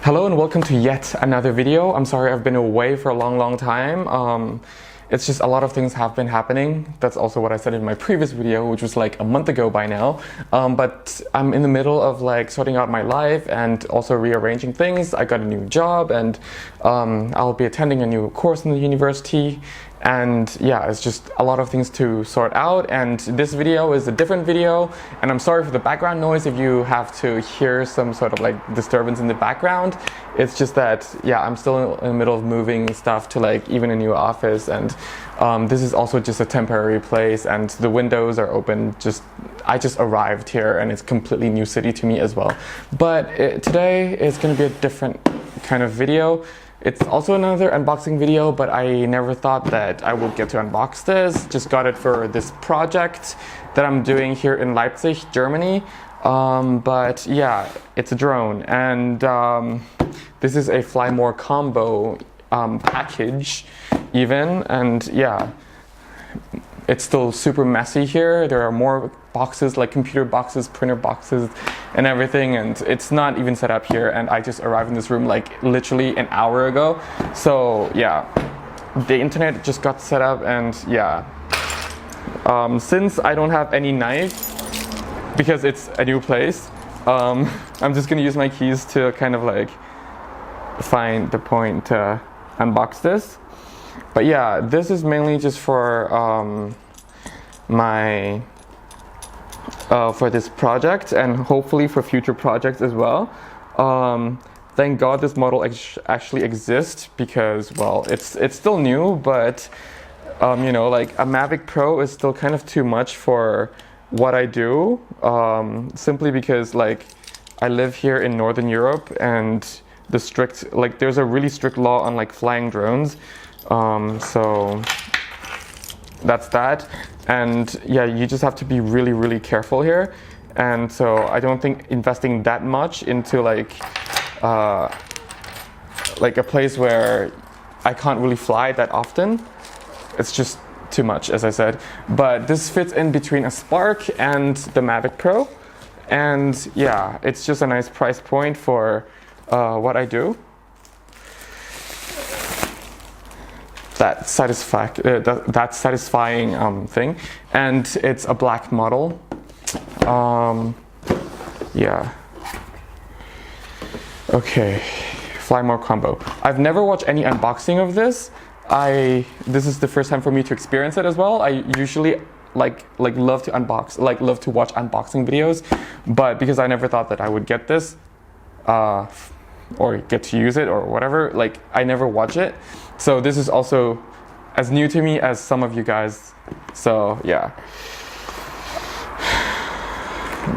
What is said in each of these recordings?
Hello and welcome to yet another video. I'm sorry I've been away for a long time. It's just a lot of things have been happening. That's also what I said in my previous video, which was like a month ago by now. But I'm in the middle of like sorting out my life and also rearranging things. I got a new job and I'll be attending a new course in the university. And yeah, it's just a lot of things to sort out, and this video is a different video, and I'm sorry for the background noise if you have to hear some sort of like disturbance in the background. It's just that, yeah, I'm still in the middle of moving stuff to like even a new office, and this is also just a temporary place, and the windows are open. I just arrived here and it's a completely new city to me as well. But today is going to be a different kind of video. It's also another unboxing video, but I never thought that I would get to unbox this. Just got it for this project that I'm doing here in Leipzig, Germany. But yeah, it's a drone, and this is a Fly More combo package even, and yeah, it's still super messy here. There are more boxes, like computer boxes, printer boxes, and everything, and it's not even set up here, and I just arrived in this room like literally an hour ago. So yeah, the internet just got set up, and yeah, since I don't have any knife because it's a new place, I'm just gonna use my keys to kind of like find the point to unbox this. But yeah, this is mainly just for for this project, and hopefully for future projects as well. Thank God this model actually exists, because, well, it's still new, but you know, like a Mavic Pro is still kind of too much for what I do, simply because like I live here in Northern Europe, and there's a really strict law on like flying drones. So that's that, and yeah, you just have to be really careful here. And so I don't think investing that much into like a place where I can't really fly that often, it's just too much, as I said. But this fits in between a Spark and the Mavic Pro, and yeah, it's just a nice price point for what I do. That satisfying thing, and it's a black model. Yeah. Okay, Fly More combo. I've never watched any unboxing of this. This is the first time for me to experience it as well. I usually love to watch unboxing videos, but because I never thought that I would get this, or get to use it or whatever, like I never watch it. So this is also as new to me as some of you guys. So yeah.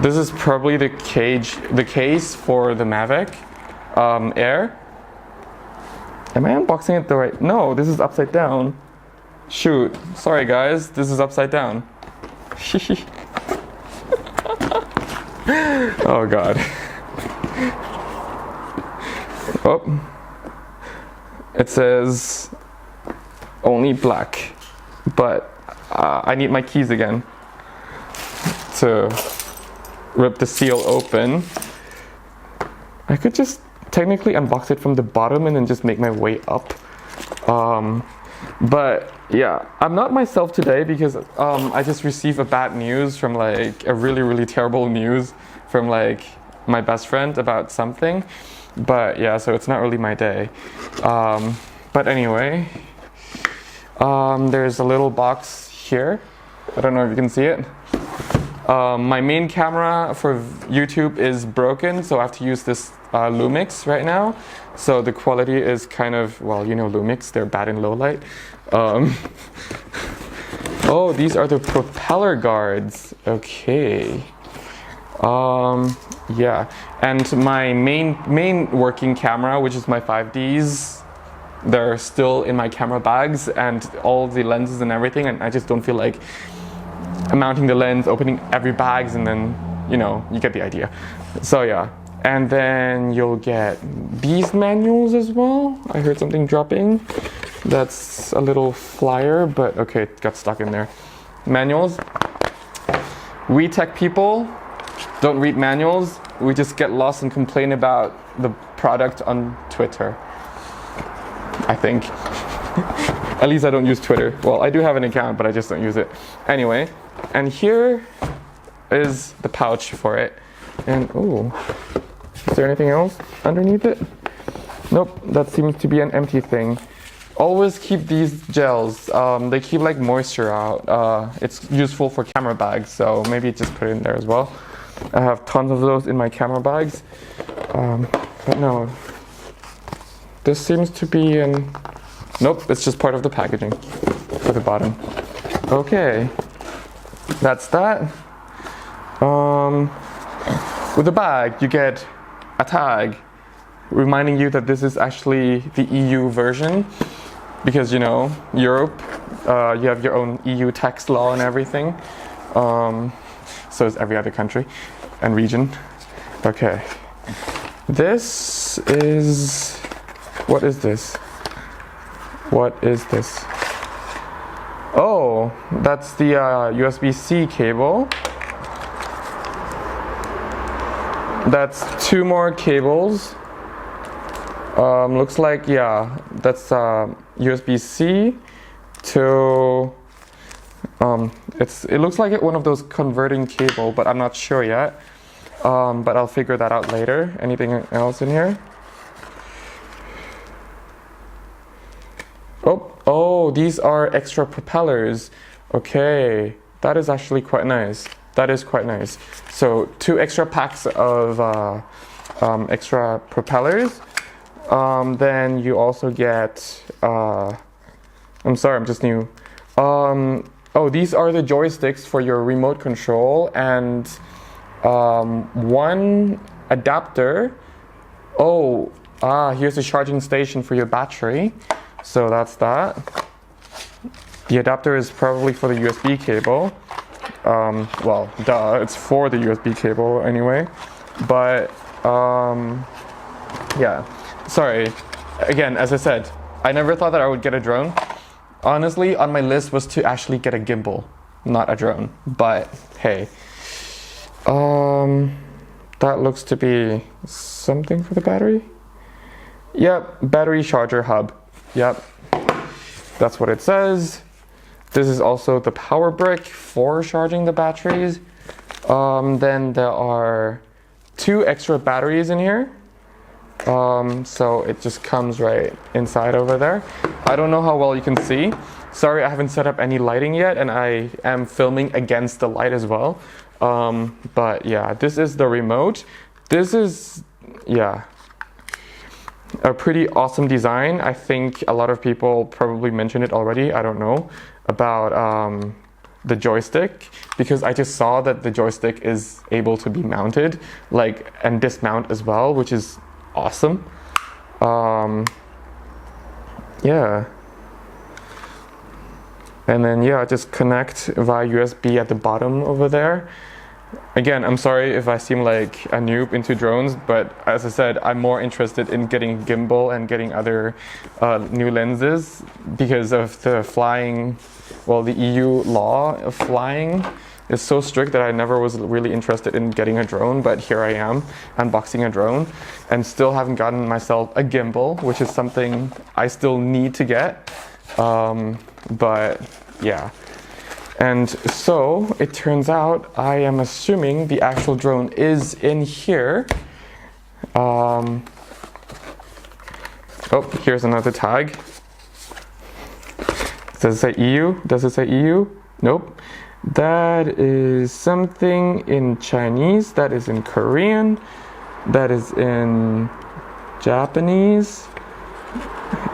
This is probably the case for the Mavic Air. Am I unboxing it the right? No, this is upside down. Shoot, sorry guys, this is upside down. Oh God. Oh, it says only black, but I need my keys again to rip the seal open. I could just technically unbox it from the bottom and then just make my way up. But yeah, I'm not myself today because I just received a bad news from like a really terrible news from like my best friend about something. But yeah, so it's not really my day. But anyway, there's a little box here. I don't know if you can see it. My main camera for YouTube is broken, so I have to use this Lumix right now. So the quality is kind of, well, you know Lumix, they're bad in low light. Oh, these are the propeller guards. Okay. Yeah, and my main working camera, which is my 5Ds, they're still in my camera bags, and all the lenses and everything, and I just don't feel like mounting the lens, opening every bags, and then, you know, you get the idea. So yeah, and then you'll get these manuals as well. I heard something dropping. That's a little flyer, but okay, it got stuck in there. Manuals. We tech people don't read manuals. We just get lost and complain about the product on Twitter, I think. At least I don't use Twitter. Well, I do have an account, but I just don't use it. Anyway, and here is the pouch for it. And oh, is there anything else underneath it? Nope, that seems to be an empty thing. Always keep these gels. They keep like moisture out. It's useful for camera bags, so maybe just put it in there as well. I have tons of those in my camera bags. But no, this seems to be in... Nope, it's just part of the packaging for the bottom. Okay, that's that. With the bag, you get a tag reminding you that this is actually the EU version, because, you know, Europe, you have your own EU tax law and everything. So is every other country and region. Okay, this is... What is this? What is this? Oh, that's the USB-C cable. That's 2 more cables. Looks like, yeah, that's USB-C to... it looks like one of those converting cable, but I'm not sure yet. But I'll figure that out later. Anything else in here? Oh, these are extra propellers. Okay, that is actually quite nice. That is quite nice. So 2 extra packs of extra propellers. Then you also get, I'm sorry, I'm just new. Oh, these are the joysticks for your remote control, and 1 adapter. Oh, here's a charging station for your battery. So that's that. The adapter is probably for the USB cable. Well, duh, it's for the USB cable anyway. But, yeah. Sorry. Again, as I said, I never thought that I would get a drone. Honestly, on my list was to actually get a gimbal, not a drone. But, hey. That looks to be something for the battery. Yep, battery charger hub. Yep, that's what it says. This is also the power brick for charging the batteries. Then there are 2 extra batteries in here. So it just comes right inside over there. I don't know how well you can see. Sorry, I haven't set up any lighting yet, and I am filming against the light as well. But yeah, this is the remote. This is, yeah, a pretty awesome design. I think a lot of people probably mentioned it already, I don't know, about the joystick, because I just saw that the joystick is able to be mounted, like, and dismount as well, which is awesome. Yeah. And then, yeah, just connect via USB at the bottom over there. Again, I'm sorry if I seem like a noob into drones, but as I said, I'm more interested in getting gimbal and getting other new lenses because of the flying, well, the EU law of flying is so strict that I never was really interested in getting a drone, but here I am unboxing a drone and still haven't gotten myself a gimbal, which is something I still need to get. But yeah. And so it turns out, I am assuming the actual drone is in here. Oh, here's another tag. Does it say EU? Does it say EU? Nope. That is something in Chinese, that is in Korean, that is in Japanese,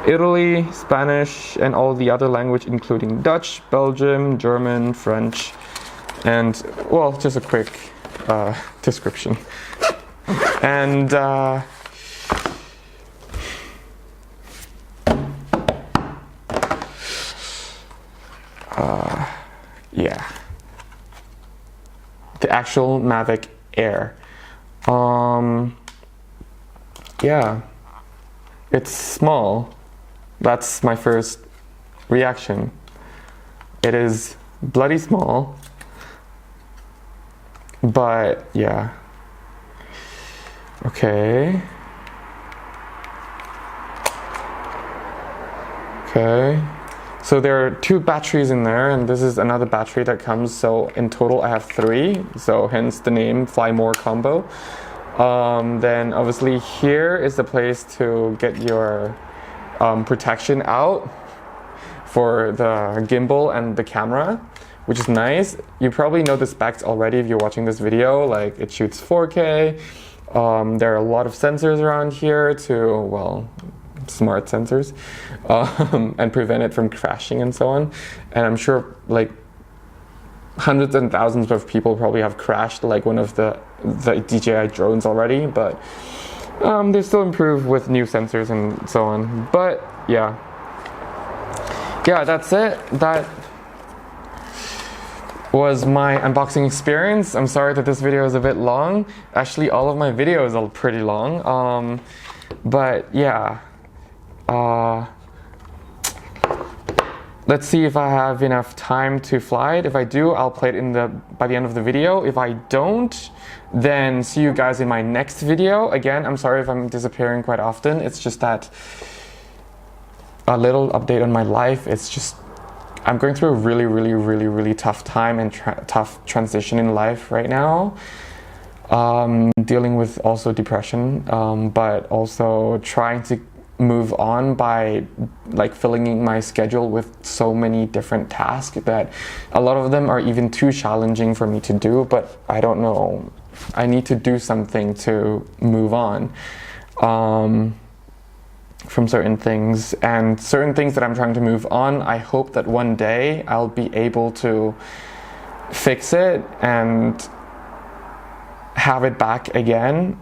Italy, Spanish, and all the other language, including Dutch, Belgium, German, French, and, well, just a quick description. And yeah, the actual Mavic Air. Yeah, it's small. That's my first reaction. It is bloody small, but yeah. Okay. Okay, so there are 2 batteries in there, and this is another battery that comes, so in total I have 3, so hence the name Fly More Combo. Then obviously here is the place to get your protection out for the gimbal and the camera, which is nice. You probably know the specs already if you're watching this video, like it shoots 4K. There are a lot of sensors around here to, well, smart sensors, and prevent it from crashing and so on. And I'm sure like hundreds and thousands of people probably have crashed like one of the DJI drones already, but they still improve with new sensors and so on. But yeah, that's it. That was my unboxing experience. I'm sorry that this video is a bit long. Actually, all of my videos are pretty long. But yeah, let's see if I have enough time to fly it. If I do, I'll play it by the end of the video. If I don't, then see you guys in my next video. Again, I'm sorry if I'm disappearing quite often. It's just that a little update on my life. It's just I'm going through a really tough time and tough transition in life right now. Dealing with also depression, but also trying to move on by like filling my schedule with so many different tasks that a lot of them are even too challenging for me to do, but I don't know. I need to do something to move on from certain things, and certain things that I'm trying to move on, I hope that one day I'll be able to fix it and have it back again,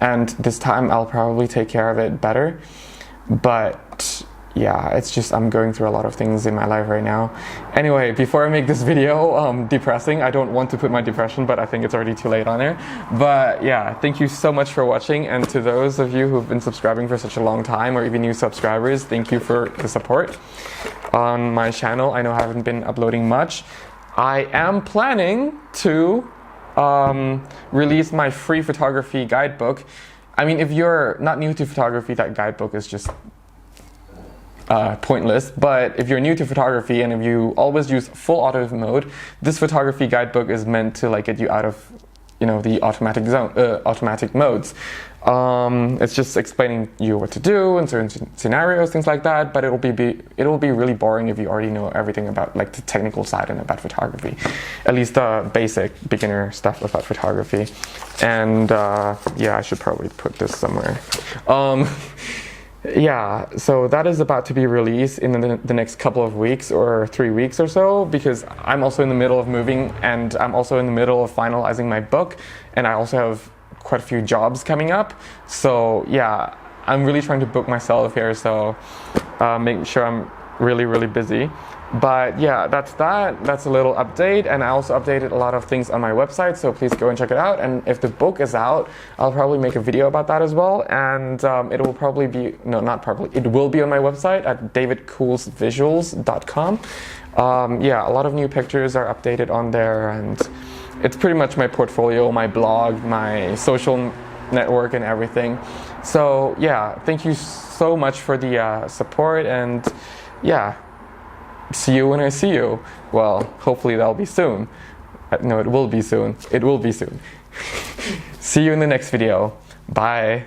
and this time I'll probably take care of it better. But yeah, it's just I'm going through a lot of things in my life right now. Anyway, before I make this video depressing, I don't want to put my depression, but I think it's already too late on there. But yeah, thank you so much for watching, and to those of you who've been subscribing for such a long time, or even new subscribers, thank you for the support on my channel. I know I haven't been uploading much. I am planning to release my free photography guidebook. I mean, if you're not new to photography, that guidebook is just pointless. But if you're new to photography and if you always use full auto mode, this photography guidebook is meant to like get you out of, you know, the automatic modes. It's just explaining you what to do in certain scenarios, things like that. But it'll be really boring if you already know everything about like the technical side and about photography, at least the basic beginner stuff about photography. And yeah, I should probably put this somewhere. Yeah, so that is about to be released in the next couple of weeks or 3 weeks or so, because I'm also in the middle of moving, and I'm also in the middle of finalizing my book, and I also have quite a few jobs coming up. So yeah, I'm really trying to book myself here, so make sure I'm really busy. But yeah, that's a little update, and I also updated a lot of things on my website, so please go and check it out. And if the book is out, I'll probably make a video about that as well, and it will probably be, no, not probably, it will be on my website at davidcoolsvisuals.com. Yeah, a lot of new pictures are updated on there, and it's pretty much my portfolio, my blog, my social network and everything. So yeah, thank you so much for the support, and yeah, see you when I see you. Well, hopefully that'll be soon. No, it will be soon. It will be soon. See you in the next video. Bye.